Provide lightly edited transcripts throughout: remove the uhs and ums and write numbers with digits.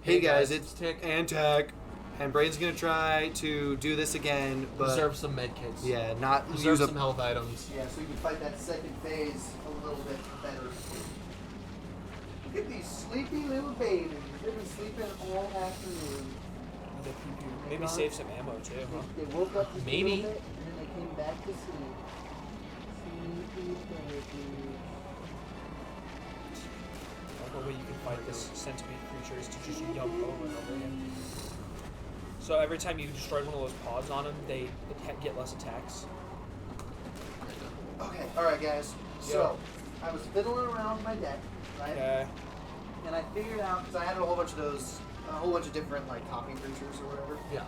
Hey guys, it's Tick and Tech, and Brain's gonna try to do this again, but deserve some med kits. yeah, not deserve use some health items. Yeah, so we can fight that second phase a little bit better. Look at these sleepy little babies. They've been sleeping all afternoon. Maybe save some ammo too, huh? They woke up just Maybe. a little bit, and then they came back to sleep. Sleepy babies. The way you can fight this centipede creature is to just jump over and over again. So every time you destroyed one of those pods on them, they get less attacks. Okay, alright guys. So, I was fiddling around with my deck, right? Okay. And I figured out, because I had a whole bunch of those, a whole bunch of different like copy creatures or whatever. Yeah.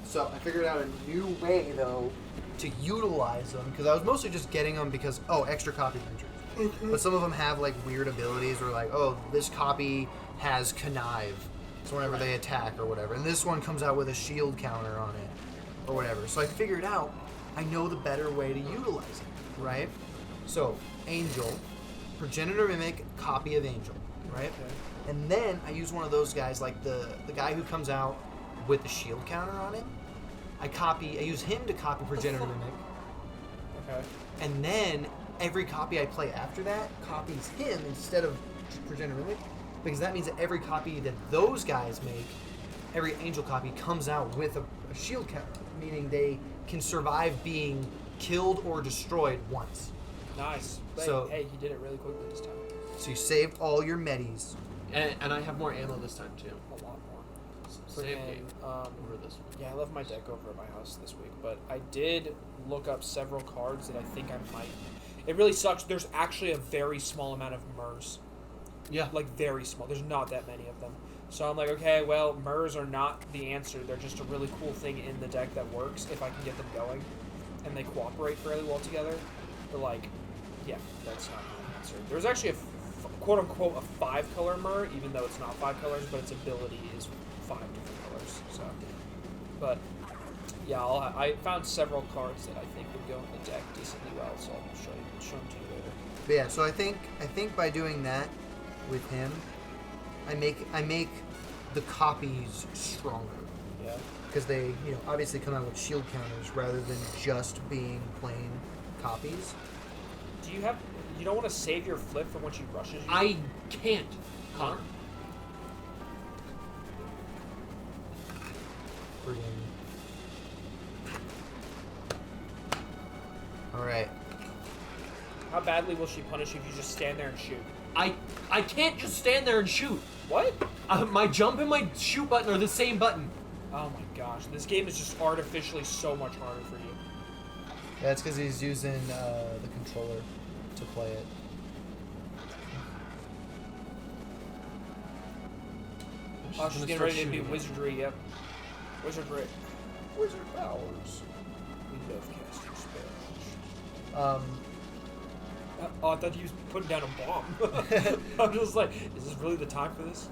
So I figured out a new way though to utilize them, because I was mostly just getting them because, extra copy creatures. But some of them have like weird abilities where like, this copy has connive, so whenever they attack or whatever. And this one comes out with a shield counter on it or whatever. So I figured out I know the better way to utilize it, right? So Angel, Progenitor Mimic, copy of Angel, right? Okay. And then I use one of those guys, like the guy who comes out with the shield counter on it. I use him to copy Progenitor Mimic. Okay. And then every copy I play after that copies him instead of Progenitor Mimic, because that means that every copy that those guys make, every Angel copy comes out with a shield counter, meaning they can survive being killed or destroyed once. Nice. So- Hey, he did it really quickly this time. So you saved all your medis. And I have more ammo this time too. A lot more. Save Freaking, game over this one. Yeah, I left my deck over at my house this week, but I did look up several cards that I think I might. It really sucks. There's actually a very small amount of MERS. Yeah. Like, very small. There's not that many of them. So I'm like, okay, well, MERS are not the answer. They're just a really cool thing in the deck that works if I can get them going. And they cooperate fairly well together. But, like, yeah, that's not the answer. There's actually a quote-unquote a 5-color MER, even though it's not 5 colors, but its ability is 5 different colors. So, but yeah, I found several cards that I think would go in the deck decently well, so I'll show them to you later. But yeah, so I think by doing that with him, I make the copies stronger, Yeah. because they obviously come out with shield counters rather than just being plain copies. You don't want to save your flip for when she rushes you? I can't, Connor. Alright. How badly will she punish you if you just stand there and shoot? I can't just stand there and shoot. What? My jump and my shoot button are the same button. Oh my gosh, this game is just artificially so much harder for you. That's because he's using the controller to play it. Oh, she's getting ready to be wizardry, yep. Wizardry. Wizard powers. We love casting spells. Oh, I thought you was putting down a bomb. I'm just like, is this really the time for this?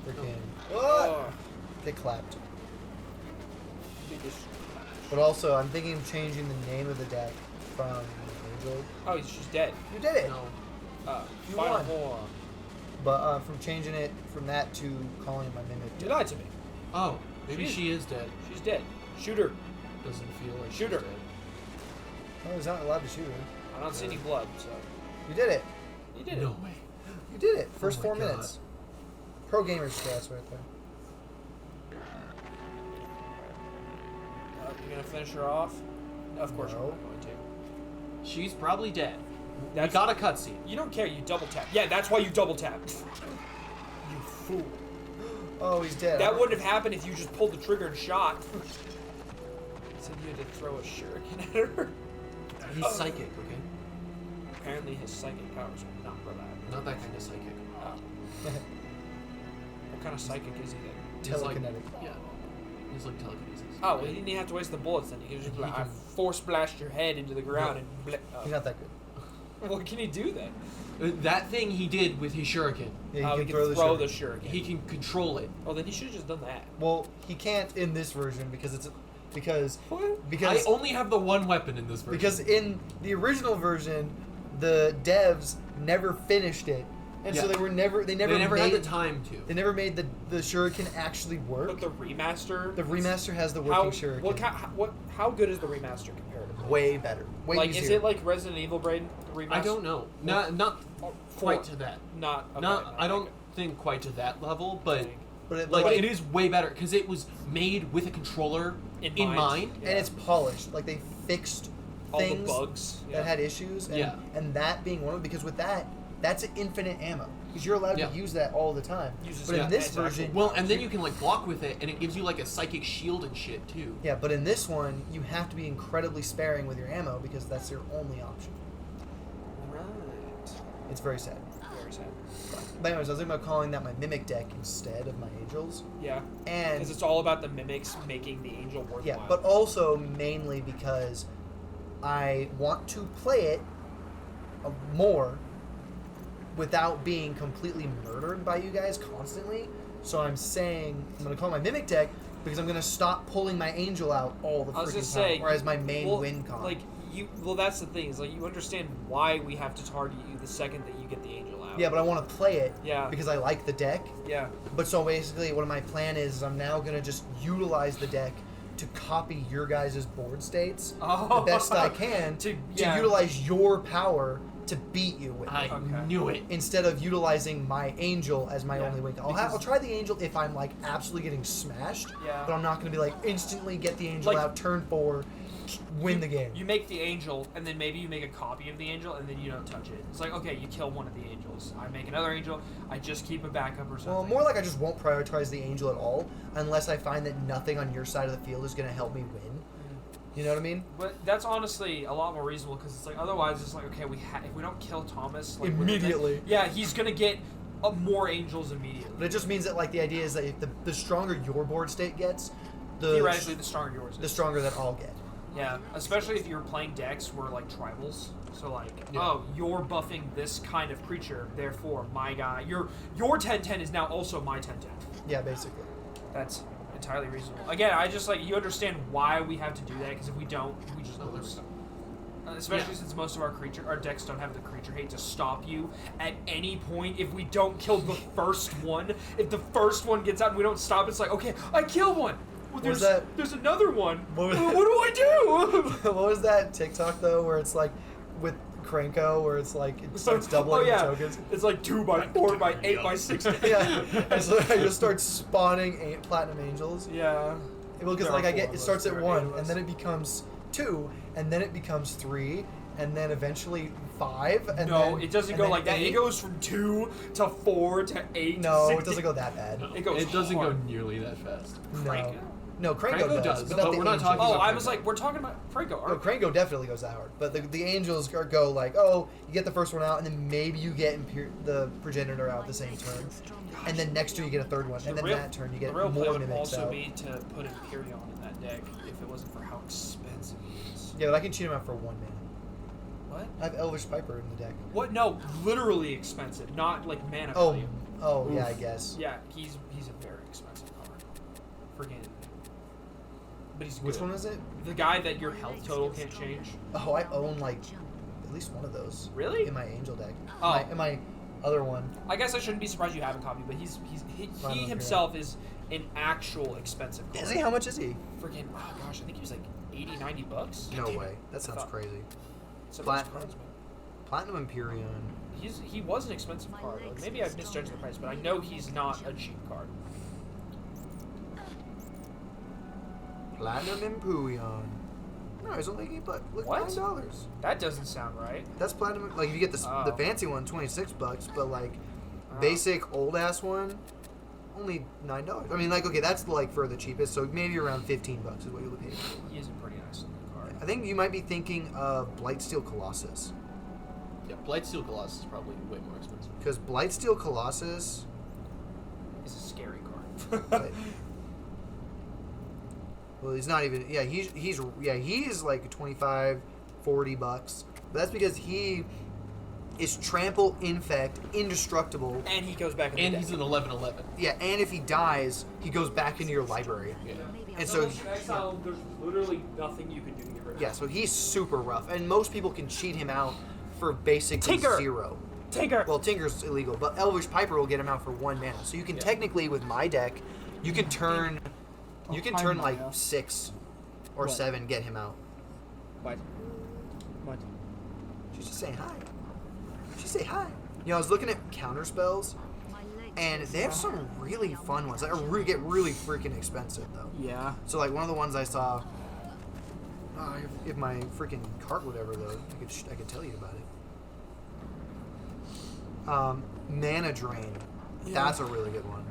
Freaking. Oh. Get clapped. Biggest- But also, I'm thinking of changing the name of the deck from Angel. Oh, she's dead. You did it! No. You Final won. form. But from changing it from that to calling it my Mimic You deck. lied to me. Oh, maybe She's- she is dead. She's dead. Shoot her. Doesn't feel like Shoot her. she's dead. Oh, he's not allowed to shoot her. I don't see any blood, so. You did it. You did it. No way. You did it. First my 4 God. minutes. Pro gamer stats right there. You're gonna finish her off? Of course No. you're not going to. She's probably dead. That's- We got a cutscene. You don't care, you double tap. Yeah, that's why you double tap. You fool. Oh, he's dead. That wouldn't have happened if you just pulled the trigger and shot. Said you had to throw a shuriken at her. He's psychic, okay? Apparently his psychic powers are not reliable. Not that kind of psychic. What kind of psychic is he then? He's like- Telekinetic. yeah. He's like telekinesis. Oh, well, he didn't even have to waste the bullets then. He could just be He like, I can- force splashed your head into the ground and He's not that good. What can he do then? That thing he did with his shuriken. Yeah, He he can can throw the the shuriken. shuriken. He can control it. Oh, then he should have just done that. Well, he can't in this version because What? I only have the one weapon in this version. because in the original version, the devs never finished it and Yeah. so they never They never made had the time to. They never made the shuriken actually work. But the remaster. The remaster has the how working shuriken. how good is the remaster comparatively? Way better. Way Like, easier. is it like Resident Evil Brain remaster? I don't know. Not Oh, quite four. to that. Not. Okay, Not. no, I don't think quite to that level, but But it, like it is way better because it was made with a controller In in mind. mind. and it's polished. Like they fixed all the things bugs that had issues, and, Yeah. and that being one of because with that, that's an infinite ammo because you're allowed Yeah. to use that all the time. Uses But in it this as actual- version, Well, and then you can like block with it, and it gives you like a psychic shield and shit too. yeah, but in this one, you have to be incredibly sparing with your ammo because that's your only option. Right. It's very sad. Very sad. But anyways, I was thinking about calling that my mimic deck instead of my angels, Yeah. and Because it's all about the mimics making the angel worthwhile. yeah, but also mainly because I want to play it more without being completely murdered by you guys constantly. So I'm saying I'm gonna call my mimic deck because I'm gonna stop pulling my angel out all the I was freaking just time, saying, or as my main well, win con. Like well, that's the thing. Is like you understand why we have to target you the second that you get the angel out. yeah, but I want to play it Yeah. because I like the deck. Yeah. But so basically, what my plan is I'm now gonna just utilize the deck to copy your guys' board states Oh. the best I can To- to yeah. utilize your power to beat you with I it. Okay. knew it. Instead of utilizing my angel as my Yeah, only win. because- I'll try the angel if I'm like absolutely getting smashed. Yeah. But I'm not gonna be like instantly get the angel Like- out turn 4, win the game. You make the angel, and then maybe you make a copy of the angel, and then you don't touch it. It's like, okay, you kill one of the angels. I make another angel. I just keep a backup or something. Well, more like I just won't prioritize the angel at all unless I find that nothing on your side of the field is gonna help me win. You know what I mean? But that's honestly a lot more reasonable because it's like otherwise it's like okay if we don't kill Thomas like within Immediately. yeah, he's gonna get more angels immediately. But it just means that like the idea is that if the stronger your board state gets, Theoretically, the stronger yours is. the stronger that I'll get. Yeah, especially if you're playing decks where like tribals. So like, Yeah. oh, you're buffing this kind of creature, therefore my guy, your 10/10 is now also my 10/10. Yeah, basically. That's entirely reasonable. Again, I just like you understand why we have to do that because if we don't, we just Oh, there we lose. go. Especially Yeah. since most of our decks don't have the creature hate to stop you at any point. If we don't kill the first one, if the first one gets out and we don't stop, it's like okay, I killed one. Well, was there's that? there's another one. What was What that? do I do? What was that TikTok though, where it's like with Cranko, where it's like it starts doubling oh, yeah. the tokens? It's like 2x4x8x6. Yeah, and so I just start spawning platinum angels. Yeah. Well, because There like are I four get of it us. starts There at are 1, eight of and us. then it becomes 2, and then it becomes 3, and then eventually 5, and No, then, it doesn't and go then like that. 8. It goes from 2 to 4 to 8. to No, 16. it doesn't go that bad. It goes It doesn't hard. go nearly that fast. No, no, Cranko Cranko does, does, but but not the we're not angels. talking Oh, about I was Cranko. like, we're talking about Franco. No, Cranko definitely goes that hard, but the angels go like, oh, you get the first one out, and then maybe you get the progenitor out the same turn, and then next turn you get a third one, and then that turn you get the real play more would mimics also out. be to put Imperion in that deck if it wasn't for how expensive it is. Yeah, but I can cheat him out for 1 mana. What? I have Elvish Piper in the deck. What? No, literally expensive, not like mana Oh, value. yeah, I Oof. guess. Yeah, he's a very expensive card. Friggin'. But he's good. Which one is it? The guy that your health total can't change. Oh, I own like at least one of those. Really? In my angel deck. Oh. In my other one. I guess I shouldn't be surprised you haven't copied, but he Fine, okay. himself is an actual expensive card. Is he? How much is he? Friggin', oh gosh, I think he was like 80, 90 bucks. No way. That sounds thought- crazy. Some of Plat- those cards, man. Platinum Empyrean. He was an expensive card. Like, maybe I've misjudged the price, but I know he's not a cheap card. Platinum Empyrean. No, it's only $8. Look, What? $9. That doesn't sound right. That's platinum. Like if you get the Oh. the fancy one, $26. But like Oh. basic old ass one, only $9. I mean, like okay, that's like for the cheapest. So maybe around $15 is what you would pay for. He is a pretty nice looking card. I think you might be thinking of Blightsteel Colossus. Yeah, Blightsteel Colossus is probably way more expensive. Because Blightsteel Colossus, He's a scary card. but, well, he's not even. Yeah, he's like $25, $40. But that's because he is trample, infect, indestructible. And he goes back in the And deck. he's an 11/11. Yeah, and if he dies, he goes back into your library. Yeah. And so, there's literally nothing you can do to get rid of yeah, so he's super rough, and most people can cheat him out for basically Tinker! 0. Tinker. Well, Tinker's illegal, but Elvish Piper will get him out for 1 mana. So you can technically, with my deck, you can turn, Hi, like Maya. 6 or What? 7, get him out. What? What? She's just saying hi. She say hi. You know, I was looking at counter spells, and they have some really fun ones. That get really freaking expensive though. Yeah. So like one of the ones I saw. If my freaking cart would ever load, I could tell you about it. Mana Drain. That's a really good one.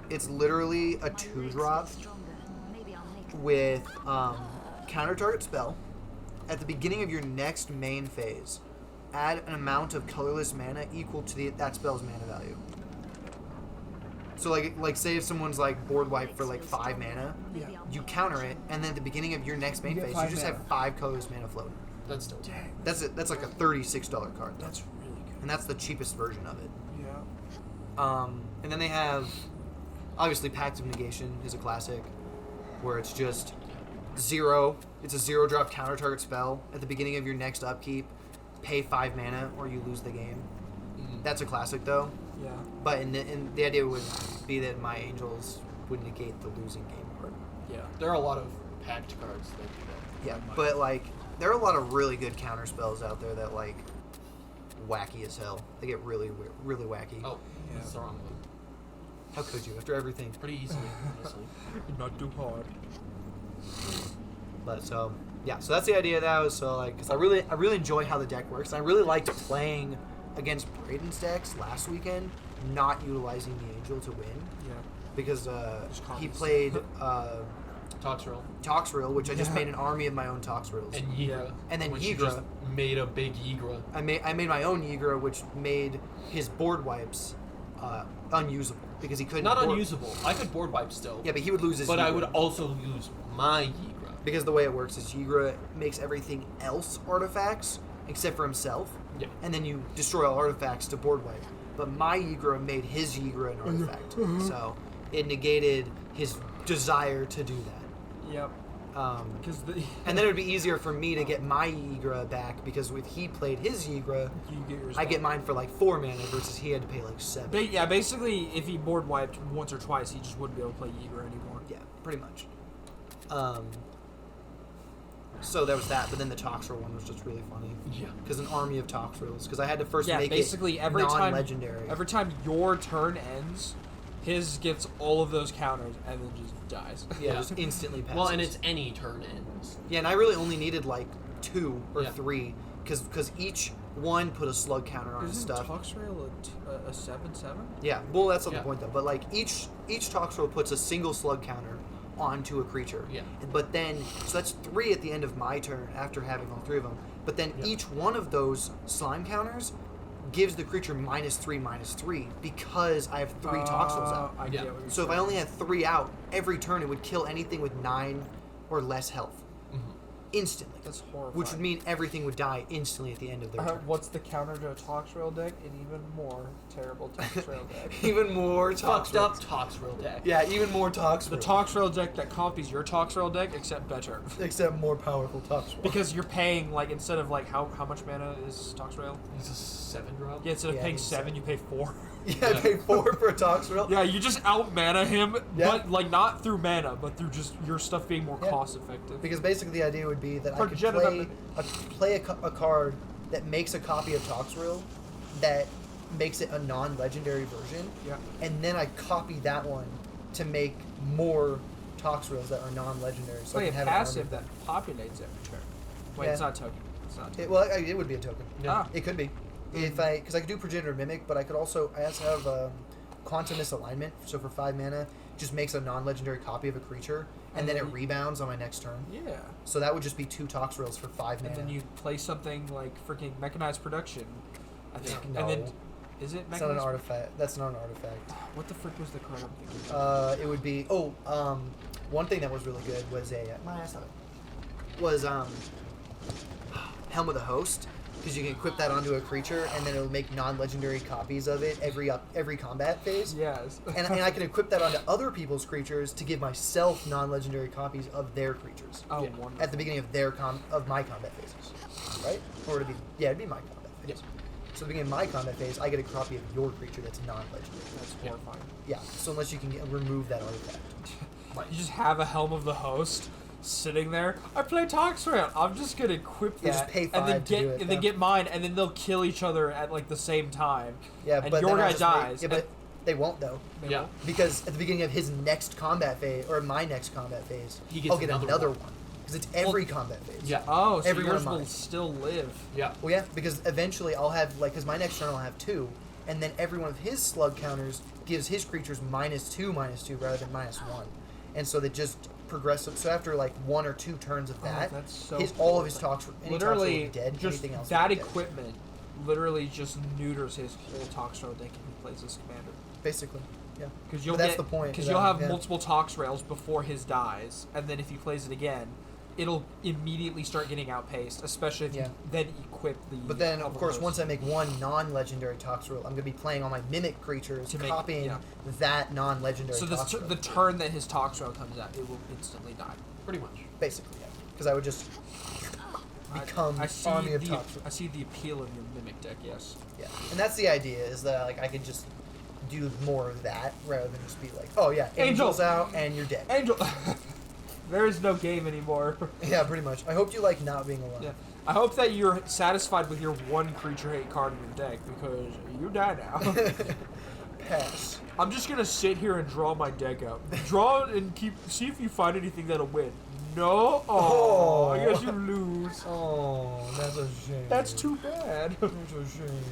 It's literally a 2-drop with counter target spell. At the beginning of your next main phase, add an amount of colorless mana equal to that spell's mana value. So like say if someone's like board wiped for like 5 mana, you counter it, and then at the beginning of your next main You get phase, you 5 just mana. have 5 colorless mana floating. That's dope. That's it. That's like a $36 card. That's really good. And that's the cheapest version of it. Yeah. And then they have, obviously, Pact of Negation is a classic, where it's just 0. It's a 0-drop counter target spell. At the beginning of your next upkeep, pay 5 mana or you lose the game. That's a classic though. Yeah. But in the idea would be that my Angels would negate the losing game part. Yeah. There are a lot of packed cards that do that. Yeah, but like there are a lot of really good counter spells out there that like wacky as hell. They get really really wacky. Oh, Yeah. that's the wrong one. How could you after everything? Pretty easily, honestly. Not too hard. But so yeah, so that's the idea of that. So like, cause I really enjoy how the deck works. And I really liked playing against Braden's decks last weekend, not utilizing the Angel to win Yeah. because Just he copies. played Toxrill. Toxrill, which I just Yeah. made an army of my own Toxrills. And Yigra. And then which you Yigra. just made a big Yigra. I made my own Yigra, which made his board wipes unusable because he couldn't. Not board- unusable. I could board wipe still. Yeah, but he would lose his. But I Yigra. would also use my Yigra. Because the way it works is Yigra makes everything else artifacts except for himself. Yeah. And then you destroy all artifacts to board wipe. But my Yigra made his Yigra an artifact. So it negated his desire to do that. Yep. Because And then it would be easier for me to get my Yigra back because if he played his Yigra, you get yours. I get back. mine for like 4 mana versus he had to pay like 7. Yeah, basically, if he board wiped once or twice, he just wouldn't be able to play Yigra anymore. Yeah, pretty much. So there was that, but then the Toxrill one was just really funny. Yeah. Because an army of Toxrills. Because I had to first Yeah, make basically it every non-legendary. every time your turn ends, his gets all of those counters and then just dies. Yeah, just instantly passes. Well, and it's any turn ends. Yeah, and I really only needed like 2 or Yeah. 3, because each one put a slug counter on his Isn't stuff. Toxrail a 7/7? Yeah, well, that's not Yeah. the point though. But like each Toxrill puts a single slug counter onto a creature. Yeah. But then, so that's 3 at the end of my turn after having all 3 of them. But then Yeah. each one of those slime counters gives the creature -3/-3 because I have 3 Toxrills out. I Yeah. get what you're So if I saying. only had 3 out every turn, it would kill anything with 9 or less health instantly. That's horrifying. Which would mean everything would die instantly at the end of their turn. What's the counter to a Toxrail deck? An even more terrible Toxrail deck. Even more Fucked up Toxrills. Toxrill deck. Yeah, even more Toxrills. The Toxrail deck that copies your Toxrail deck, except better. Except more powerful Toxrill. Because you're paying, like, instead of, like, how much mana is Toxrail? It's a 7-drop. Yeah, instead of Yeah, paying it's 7, you pay 4. Yeah, I paid 4 for a Toxrill. Yeah, you just out mana him, Yeah. but, like, not through mana, but through just your stuff being more Yeah. cost effective. Because basically the idea would be that I could Forget play about a card that makes a copy of Toxrill that makes it a non-legendary version, Yeah. and then I copy that one to make more Toxrills that are non-legendary. So I Play a can have an passive army. that populates every turn. Wait, Yeah. it's not token. It's not token. Well, it would be a token. Ah. It could be. If because I could do Progenitor Mimic, but I also have Quantum Misalignment, so for 5 mana, just makes a non-legendary copy of a creature, and then it rebounds on my next turn. Yeah. So that would just be 2 Toxrills for 5 mana. And then you play something like freaking Mechanized Production. I think. No. And then, is it It's not an Mechanized? artifact. That's not an artifact. What the frick was the card I'm thinking of? It would be one thing that was really good was Helm of the Host, because you can equip that onto a creature and then it'll make non-legendary copies of it every combat phase. Yes. And I can equip that onto other people's creatures to give myself non-legendary copies of their creatures Oh, Yeah. wonderful. at the beginning of my combat phases, right? Or it'd be my combat phase. So at the beginning of my combat phase, I get a copy of your creature that's non-legendary. That's horrifying. Yeah. So unless you can remove that artifact. You just have a Helm of the Host sitting there. I play Toxrail. I'm just gonna equip that Yeah, just pay and then 5 to do it, and then yeah. get mine, and then they'll kill each other at like the same time. Yeah, and but your then I'll guy just dies. Yeah, but they won't though. They Yeah. won't. Because at the beginning of his next combat phase, or my next combat phase, He gets I'll get another another one. one. Because it's every combat phase. Yeah. Oh, so Every one yours of will mine. still live. Yeah. Well, yeah, because eventually I'll have, like, because my next turn I'll have 2, and then every one of his slug counters gives his creatures -2/-2 rather than -1. And so they just progress. So after, like, 1 or 2 turns of that, that's so all of his cool. talks, any talks Literally, will be dead, just anything else that will be dead. equipment literally just neuters his whole Toxrail deck if he plays his commander. Basically, yeah. Because But that's the point, Because yeah, you'll have yeah. multiple Toxrails before his dies, and then if he plays it again, it'll immediately start getting outpaced, especially if Yeah. you then equip the. But then, of Helm course, Host. once I make one non-legendary Toxrail, I'm going to be playing all my Mimic creatures, To make- copying yeah. that non-legendary So Toxrail. the turn that his Toxrail comes out, it will instantly die. Pretty much. Basically, yeah. Because I would just become I see army of the Toxrail. I see the appeal of your Mimic deck. Yes. Yeah, and that's the idea, is that like I can just do more of that rather than just be like, oh yeah, Angel! Angel's out and you're dead. Angel. There is no game anymore. Yeah, pretty much. I hope you like not being alive. Yeah. I hope that you're satisfied with your one creature hate card in your deck because you die now. Pass. I'm just gonna sit here and draw my deck out. Draw and see if you find anything that'll win. No. Oh, I guess you lose. Oh, that's a shame. That's too bad. That's a shame.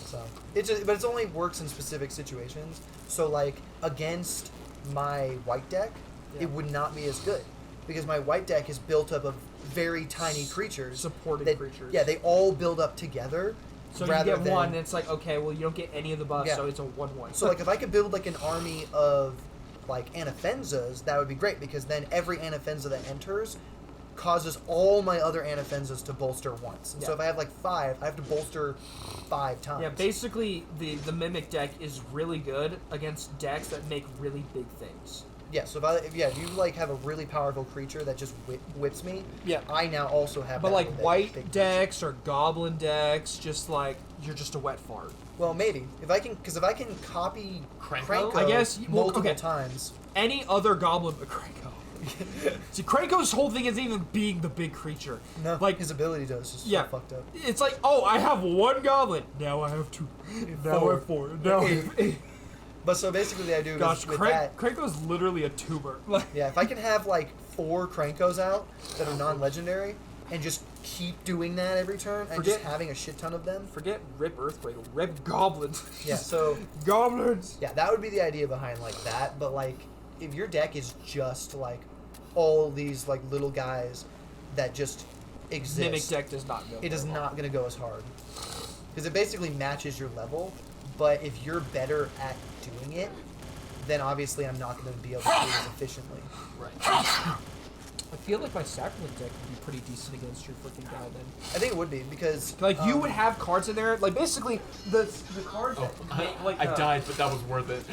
So but it's only works in specific situations. So like against my white deck, Yeah. it would not be as good because my white deck is built up of very tiny creatures. Supporting that- creatures. Yeah, they all build up together. So you rather get than, one, and it's like, okay, well, you don't get any of the buffs, Yeah. so it's a 1/1. So like if I could build like an army of like Anafenzas, that would be great because then every Anafenza that enters causes all my other Anafenzas to bolster once. And so Yeah. if I have like 5, I have to bolster 5 times. Yeah, basically, the Mimic deck is really good against decks that make really big things. Yeah, so if you like have a really powerful creature that just whips me, Yeah. I now also have But that like with a white big decks or goblin decks, just like, you're just a wet fart. creature. Well, maybe if I can copy Krenko? I guess you- well, multiple okay. times. Any other goblin but Krenko. See, Krenko's whole thing isn't even being the big creature. No, Like, his ability does just yeah. so fucked up. It's like, oh, I have one goblin. Now I have 2. Now I have 4. Now I have 8. But so basically, the idea Gosh, is with that. Krenko's literally a tumor. Like, Yeah, if I can have like 4 Krankos out that are non-legendary and just keep doing that every turn and just Forget- having a shit ton of them. forget Rip Earthquake, Rip Goblins. Yeah, so Goblins. yeah, that would be the idea behind like that. But like, if your deck is just like all these like little guys that just exist, Mimic deck does not go. it is very well. not going to go as hard because it basically matches your level. But if you're better at doing it, then obviously I'm not going to be able to do it as efficiently. Right. I feel like my Sacrament deck would be pretty decent against your freaking guy then. I think it would be because Like you would have cards in there, like basically the cards Oh, that make like I died, but that was worth it.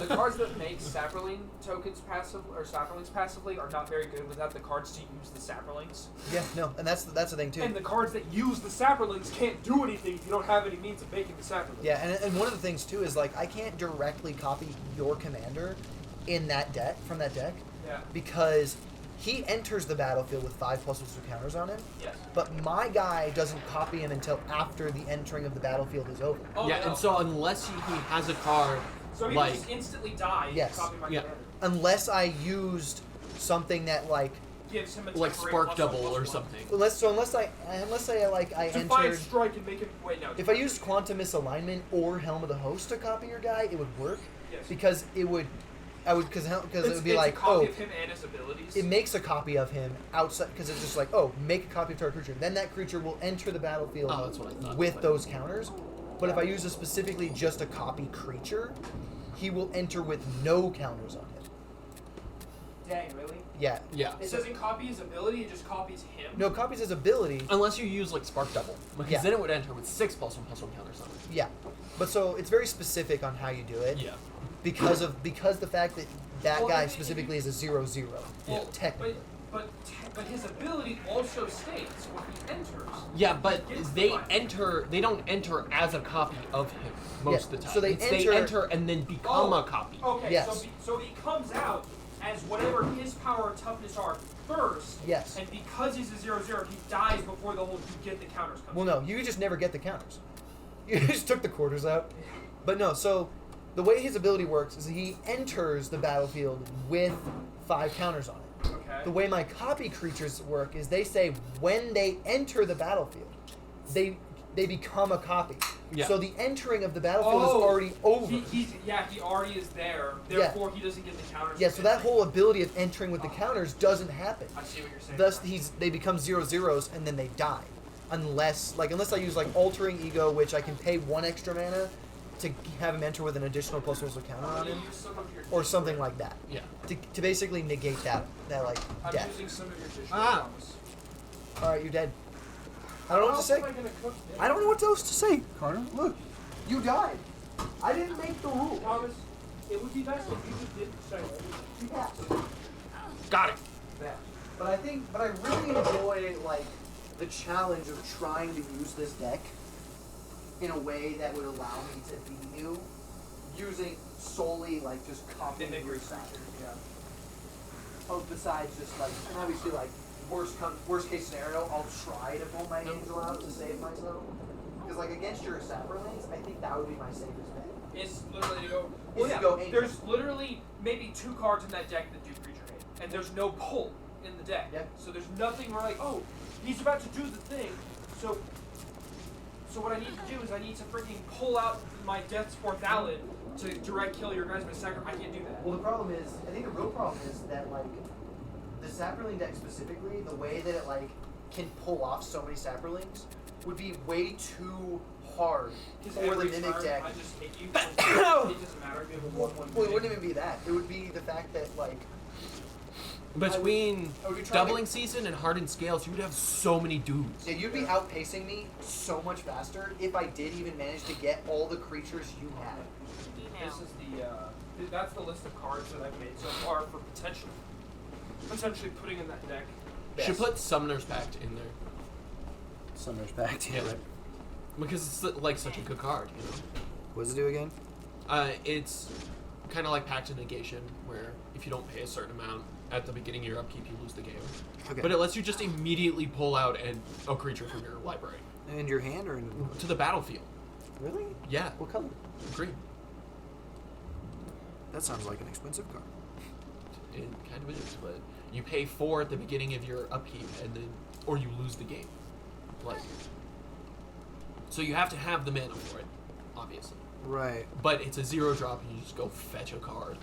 The cards that make Saproling tokens passive or Saprolings passively are not very good without the cards to use the Saprolings. yeah, no, and that's the thing too. And the cards that use the Saprolings can't do anything if you don't have any means of making the Saprolings. Yeah, and one of the things too is like I can't directly copy your commander in that deck from that deck Yeah. because he enters the battlefield with 5+2 counters on him, Yes. but my guy doesn't copy him until after the entering of the battlefield is over. Oh, Yeah, no. and so unless he has a card, So he like, just instantly die. and Yes. Copy my Yeah. commander. Unless I used something that Gives him a like temporary Spark +1/+1. double or something. unless I Defiant entered. Strike and make him. Wait, no. If I used Quantum Misalignment or Helm of the Host to copy your guy, it would work Yes. because it would because it would be it's like, a copy oh, of him and his abilities. it makes a copy of him outside because it's just like, oh, make a copy of target creature. Then that creature will enter the battlefield Oh, that's what I thought. with those counters. But if I use specifically just a copy creature, he will enter with no counters on him. Dang, really? Yeah. Yeah. It doesn't copy his ability; it just copies him. No, copies his ability. Unless you use like Spark double, because Yeah. then it would enter with 6+1/+1 counters on it. Yeah. But so it's very specific on how you do it. Yeah. Because the fact that Well, guy if you- specifically is a 0/0. Yeah. Technically. But his ability also states when he enters. Yeah, but Gets they the enter. They don't enter as a copy of him most of the time. so they They enter- enter and then become a copy. Okay, Yes. so he comes out as whatever his power and toughness are first. Yes. And because he's a 0/0, he dies before the whole you get the counters comes. Well, no, you just never get the counters. You just took the quarters out. But no, so the way his ability works is he enters the battlefield with 5 counters on it. Okay. The way my copy creatures work is they say when they enter the battlefield, they become a copy. Yeah. So the entering of the battlefield is already over. He already is there. Yeah. Therefore, he doesn't get the counters. Yeah, from so that entering. whole ability of entering with the counters doesn't happen. I see what you're saying. Thus, they become 0/0s and then they die, unless I use like altering ego, which I can pay 1 extra mana to have him enter with an additional +1 counter on him, Use some of your or something like that, Yeah. to basically negate that like I'm death. using some of your digital Ah. bombs. All right, you're dead. I don't know what to How say. else am I gonna cook this? I don't know what else to say, Connor. Look, you died. I didn't make the rule. Thomas, it would be best if you just didn't say it. Yeah. Got it. Yeah. But I really enjoy like the challenge of trying to use this deck in a way that would allow me to beat you using solely like just copying your side. Yeah. Oh, besides just like, and obviously like worst case scenario, I'll try to pull my angel out to save myself. Because like against your Saprolings, I think that would be my safest bet. It's literally to go. Is Well, to yeah. go angel. There's literally maybe 2 cards in that deck that do creature hate, and there's no pull in the deck. Yep. So there's nothing where like, oh, he's about to do the thing. So what I need to do is I need to freaking pull out my Death's Fourth Valid to direct kill your guys with Sacrum. I can't do that. Well, the problem is, I think the real problem is that like the Saproling deck specifically, the way that it like can pull off so many Saprolings would be way too hard Because for the every Mimic turn, deck. I just hit you. It doesn't matter. We have a 1/1 Well, it wouldn't even be that. It would be the fact that like Between I would be trying to- doubling season and hardened scales, you would have so many dudes. yeah, you'd be outpacing me so much faster if I did even manage to get all the creatures you had. This is that's the list of cards that I've made so far for potentially putting in that deck. Should put Summoner's Pact in there. Summoner's Pact. Yeah. Because it's like such a good card, you know? What does it do again? It's kind of like Pact of Negation, where if you don't pay a certain amount at the beginning of your upkeep, you lose the game. Okay. But it lets you just immediately pull out a creature from your library In your hand or in to the battlefield. really? Yeah, What color? green. That sounds like an expensive card. It kind of is, but you pay 4 at the beginning of your upkeep, and then or you lose the game. Like, so you have to have the mana for it, obviously. Right. But it's a 0-drop, and you just go fetch a card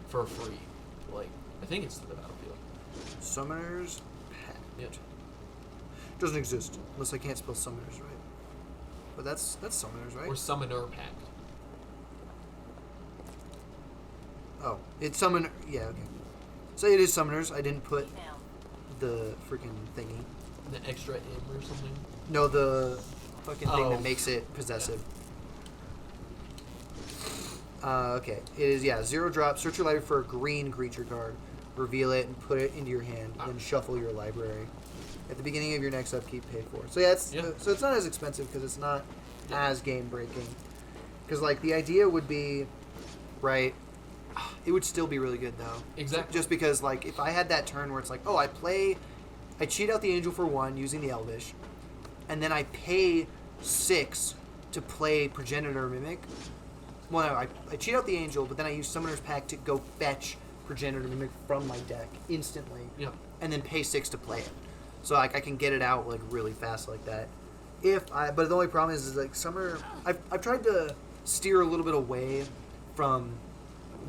for free. Like, I think it's to the battlefield. Summoner's Pact. Yeah. Doesn't exist unless I can't spell Summoners right. But that's Summoners, right? Or Summoner Pact. Oh, it's Summoner. Yeah, okay. So it is Summoners. I didn't put the freaking thingy. The extra M or something. No, the fucking thing Oh. that makes it possessive. Okay. It is, 0-drop. Search your library for a green creature card. Reveal it and put it into your hand. Then shuffle your library. At the beginning of your next upkeep, pay 4. So it's so it's not as expensive because it's not as game breaking. Because like the idea would be, right? It would still be really good though. Exactly. Just because like if I had that turn where it's like, oh, I cheat out the angel for 1 using the Elvish, and then I pay 6 to play Progenitor Mimic. Well, no, I cheat out the angel, but then I use Summoner's Pact to go fetch Progenitor Mimic from my deck instantly, Yeah. and then pay 6 to play it. So like I can get it out like really fast like that. But the only problem is like I've tried to steer a little bit away from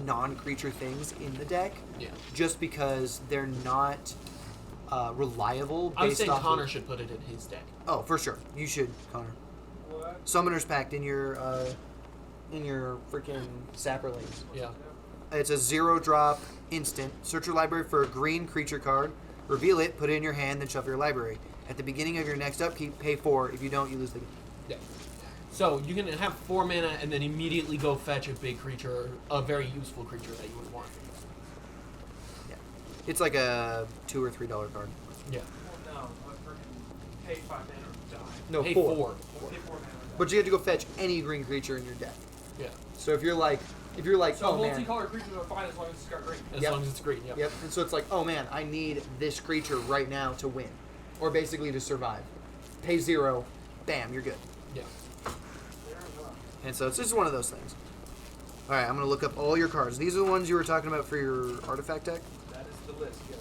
non-creature things in the deck, Yeah. just because they're not reliable. I was based saying off Connor of, should put it in his deck. Oh, for sure, you should, Connor. What? Summoner's Pact in your freaking Saprolings. Yeah. It's a 0-drop instant. Search your library for a green creature card. Reveal it, put it in your hand, then shuffle your library. At the beginning of your next upkeep, pay 4. If you don't, you lose the game. Yeah. So you can have 4 mana and then immediately go fetch a big creature, a very useful creature that you would want. Yeah. It's like a $2 or $3 card. Yeah. Well, no, I freaking pay 5 mana or die. No, Pay 4. 4. Pay 4 mana or die. But you have to go fetch any green creature in your deck. Yeah. So if you're like, So oh man, multicolored creatures are fine as long as it's got green. As Yep. long as it's green. Yep. yep. And so it's like, oh man, I need this creature right now to win, or basically to survive. Pay 0, bam, you're good. Yeah. And so it's just one of those things. All right, I'm gonna look up all your cards. These are the ones you were talking about for your artifact deck. That is the list, yes.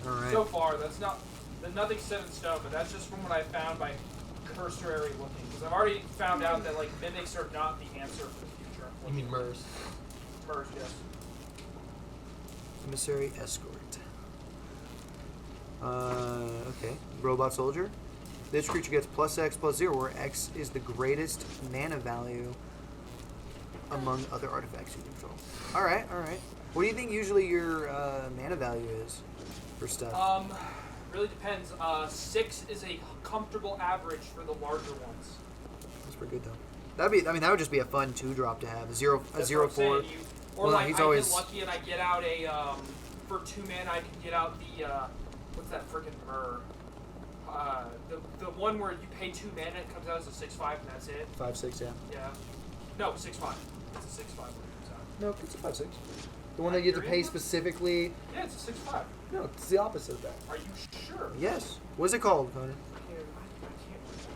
All right. So far, nothing's set in stone, but that's just from what I found by cursory looking. Because I've already found out that like mimics are not the answer for the future. You mean MERS? Merge, yes. Emissary Escort. Okay. Robot Soldier. This creature gets +X/+0, where X is the greatest mana value among other artifacts you control. All right, all right. What do you think usually your mana value is for stuff? Really depends. 6 is a comfortable average for the larger ones. That's pretty good though. That would just be a fun 2-drop to have. A zero That's zero what I'm saying. 4. Or Well, like he's I always- get lucky and I get out a for 2 mana I can get out the what's that freaking Myrrh? The one where you pay 2 mana, it comes out as a 6/5 and that's it. 5/6, yeah. Yeah. No, 6/5. It's a 6/5 when it comes out. No, it's a 5/6. The one that you have to pay Hyperion? specifically. Yeah, it's a 6/5. No, it's the opposite of that. Are you sure? Yes. What is it called, Connor? I can't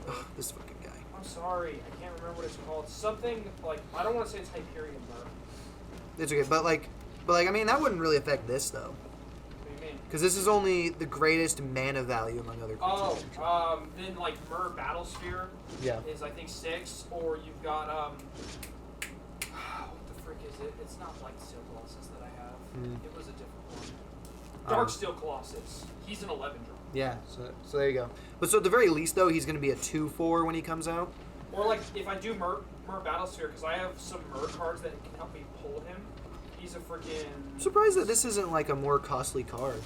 remember. This fucking guy. I'm sorry, I can't remember what it's called. Something like I don't want to say it's Hyperion Myrrh. It's okay, but I mean, that wouldn't really affect this though, What do you mean? because this is only the greatest mana value among other creatures. Oh, then like Myrrh Battlesphere Yeah. is I think 6, or you've got what the frick is it? It's not like Steel Colossus that I have. Hmm. It was a different one. Dark Steel Colossus. He's an 11 drop. Yeah. So there you go. But so at the very least though, he's gonna be a 2/4 when he comes out. Or like if I do Myrrh Battlesphere, because I have some Myrrh cards that can help me pull him. He's a freaking. I'm surprised that this isn't like a more costly card.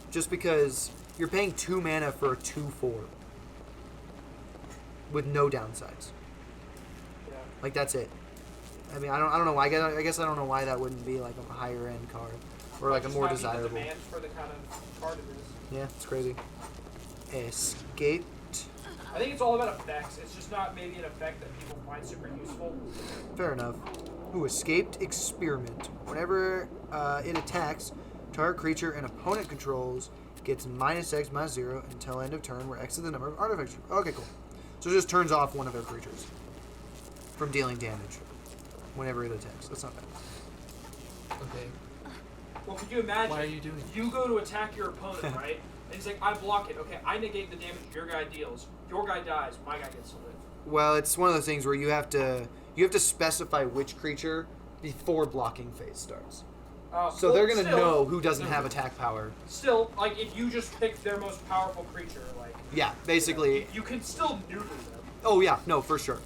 Just because you're paying 2 mana for a 2/4 with no downsides. Yeah. Like that's it. I mean, I don't know why. I guess I don't know why that wouldn't be like a higher end card or like a Just more might be the desirable. demand for the kind of card it is. Yeah, it's crazy. Escaped. I think it's all about effects. It's just not maybe an effect that people find super useful. Fair enough. Ooh, Escaped Experiment. Whenever it attacks, target creature an opponent controls gets -X/-0 until end of turn, where X is the number of artifacts. Okay, cool. So it just turns off one of their creatures from dealing damage whenever it attacks. That's not bad. Okay. Well, could you imagine? Why are you doing You go to attack your opponent, right? And he's like, I block it. Okay, I negate the damage your guy deals. Your guy dies. My guy gets to live. Well, it's one of those things where you have to specify which creature before blocking phase starts. So Well, they're gonna still- know who doesn't have attack power. Still, like if you just pick their most powerful creature, like Yeah, basically. you can still neuter them. Oh yeah, no, for sure.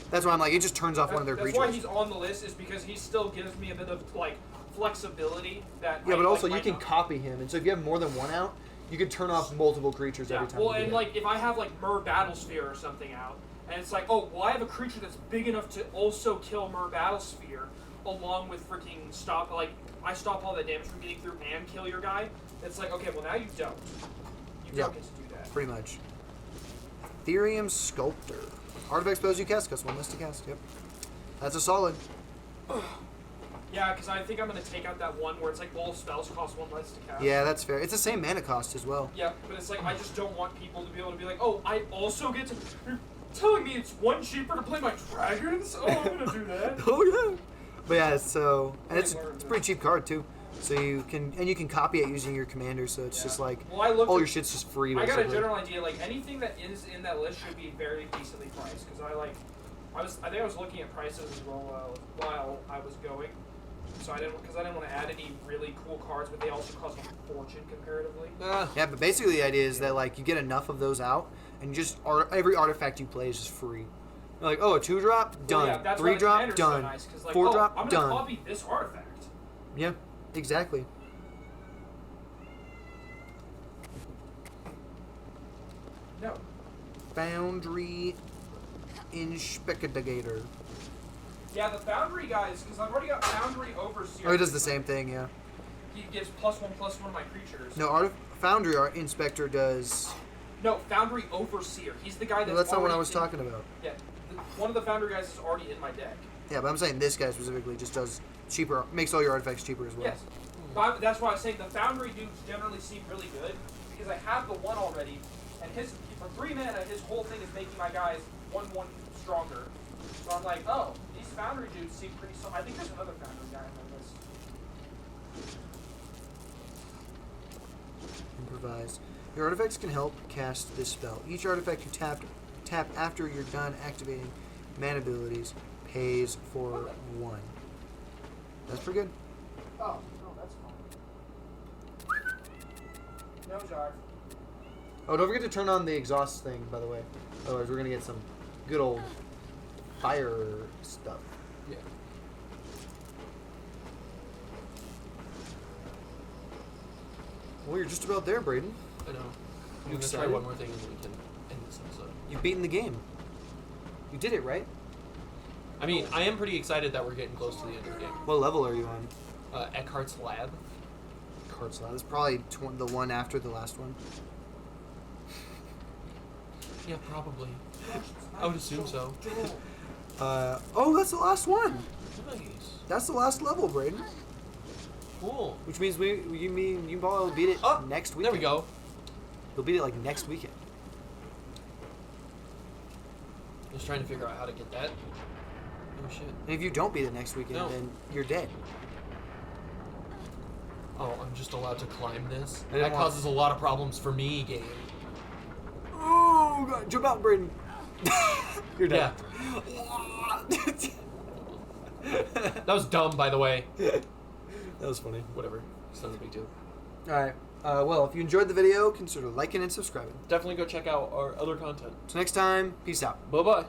That's why I'm like, it just turns off one of their That's creatures. why he's on the list, is because he still gives me a bit of like flexibility that. Yeah, I, but also like, you might can not. copy him, and so if you have more than one out, you can turn off multiple creatures Yeah, every time. well, you do and that. like if I have like Myrrh Battlesphere or something out, and it's like, oh, well, I have a creature that's big enough to also kill Myrrh Battlesphere, along with freaking stop, like I stop all the damage from getting through and kill your guy. It's like, okay, well now you don't. You Yeah. don't get to do that. Pretty much. Ethereum Sculptor. Artifact spells you cast cost 1 less to cast. Yep. That's a solid. Yeah, because I think I'm gonna take out that one where it's like all spells cost 1 less to cast. Yeah, that's fair. It's the same mana cost as well. Yeah, but it's like I just don't want people to be able to be like, oh, I also get to. You're telling me it's 1 cheaper to play my dragons? Oh, I'm gonna do that. Oh yeah. But yeah, so and it's Learned a it. pretty cheap card too. So you can copy it using your commander. So it's Yeah. just like Well, I looked all at- your shit's just free. I Basically. got a general idea. Like anything that is in that list should be very decently priced. Because I think I was looking at prices as well while I was going. So I didn't want to add any really cool cards, but they also cost a fortune comparatively. Yeah, but basically the idea is that like you get enough of those out, and just every artifact you play is just free. You're like, oh, a 2-drop, done. Well, yeah, that's why 3-drop, Commander's done. So nice, 'cause, like, 4-drop, I'm done. gonna copy this artifact. Yeah, exactly. No. Foundry Inspectigator. Yeah, the Foundry guys, because I've already got Foundry Overseer. Oh, he does the same thing, yeah. he gives +1/+1 to my creatures. No, Foundry Art Inspector does. No, Foundry Overseer. He's the guy that's No, that's not what I already was in- talking about. Yeah, one of the Foundry guys is already in my deck. Yeah, but I'm saying this guy specifically just does cheaper, makes all your artifacts cheaper as well. Yes. But that's why I was saying the Foundry dudes generally seem really good because I have the one already, and for 3 mana, his whole thing is making my guys 1/1 stronger. So I'm like, oh, these Foundry dudes seem pretty. I think there's another Foundry guy on my list. Improvise. Your artifacts can help cast this spell. Each artifact you tap after you're done activating mana abilities pays for 1. That's pretty good. Oh, no, that's fine. No jar. Oh, don't forget to turn on the exhaust thing, by the way. Otherwise, we're gonna get some good old fire stuff. Yeah. Well, you're just about there, Braden. I know. You I'm gonna try excited? one more thing and then we can end this episode. You've beaten the game. You did it, right? I mean, I am pretty excited that we're getting close to the end of the game. What level are you on? Eckhart's Lab. Cards Lab. It's probably the one after the last one. Yeah, probably. I would assume so. Oh, that's the last one. Nice. That's the last level, Braden. Cool. Which means you probably beat it Oh, next week. there we go. You'll beat it like next weekend. Just trying to figure out how to get that. Oh shit. And if you don't beat it next weekend, No. then you're dead. Oh, I'm just allowed to climb this? I didn't That want- causes a lot of problems for me, game. Oh, God. Jump out, Braden. You're Yeah. dead. That was dumb, by the way. That was funny. Whatever. It's not a big deal. All right. Well, if you enjoyed the video, consider liking and subscribing. Definitely go check out our other content. So next time, peace out. Bye-bye.